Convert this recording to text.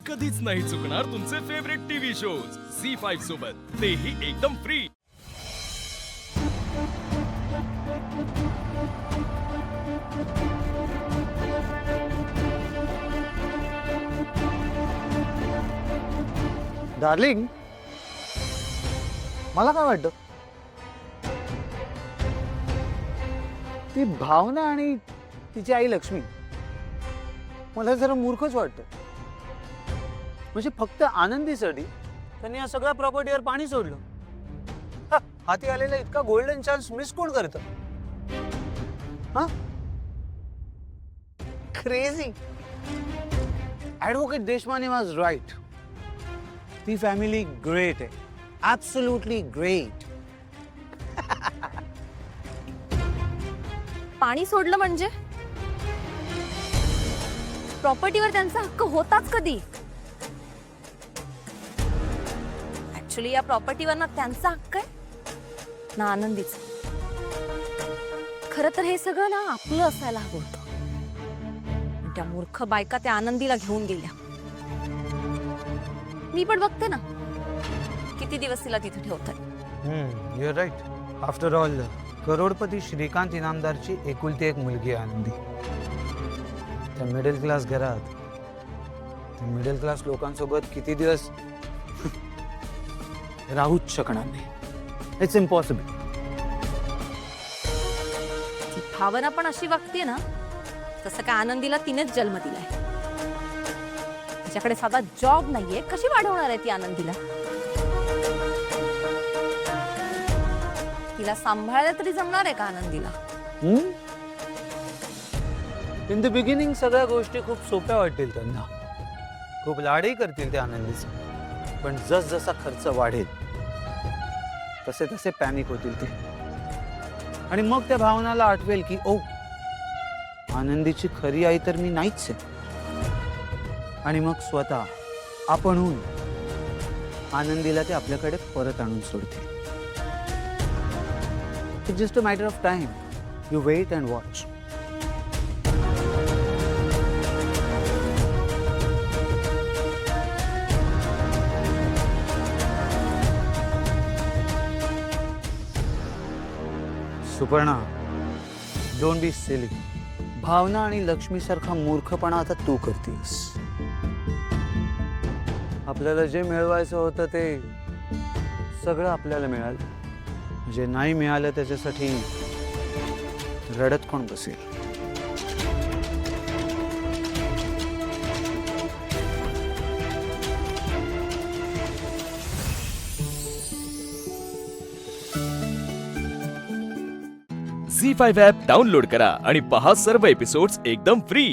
कधीच नाही चुकणार तुमचे फेवरेट टीव्ही शोज झी5 सोबत, तेही एकदम फ्री। डार्लिंग, मला काय वाटतं, ती भावना आणि तिची आई लक्ष्मी मला जरा मूर्खच वाटतं। म्हणजे फक्त आनंदीसाठी त्यांनी या सगळ्या प्रॉपर्टीवर पाणी सोडलं। हाती आलेला इतका गोल्डन चान्स मिस कोण करतं? हा, crazy. Advocate Deshmane was right. ती फॅमिली ग्रेट आहे, ॲब्सोल्युटली ग्रेट। पाणी सोडलं म्हणजे प्रॉपर्टीवर त्यांचा हक्क होताच कधी? ऍक्च्युली या प्रॉपर्टीवर ना त्यांचा हक्क आहे ना आनंदीचा। खरं तर हे सगळं ना आपलं असायला हवं होतं। त्या मूर्ख बायका त्या आनंदीला घेऊन गेल्या। मी पण बघते ना किती दिवस तिला तिथे ठेवतात। You are right. After all करोडपती श्रीकांत इनामदारची एकुलती एक मुलगी आहे आनंदी। त्या मिडल क्लास घरात, त्या मिडल क्लास लोकांसोबत किती दिवस राहूच शकणार नाही। It's impossible. ती भावना पण अशी वागते ना तसं काय आनंदीला तिनेच जन्म दिलाय। तिच्याकडे साधा जॉब नाहीये, कशी वाढवणार आहे ती आनंदीला? तिला सांभाळायला तरी जमणार आहे का आनंदीला? इन द बिगिनिंग सगळ्या गोष्टी खूप सोप्या वाटतील त्यांना, खूप लाडही करतील ते आनंदीचे। पण जस जसा खर्च वाढेल तसे तसे पॅनिक होतील ते। आणि मग त्या भावनाला आठवेल की ओ, आनंदीची खरी आई तर मी नाहीच आहे। आणि मग स्वतः आपणहून आनंदीला ते आपल्याकडे परत आणून सोडतील। It's just a matter of time. You wait and watch. Suparna, don't be silly. Bhavana आणि लक्ष्मी सारखा मूर्खपणा आता तू करतेस। आपल्याला जे मिळवायचं होतं ते सगळं आपल्याला मिळालं, जे नाही मिळालं त्याच्यासाठी रडत कोण बसेल? झी5 ॲप डाउनलोड करा आणि पहा सर्व एपिसोड्स एकदम फ्री।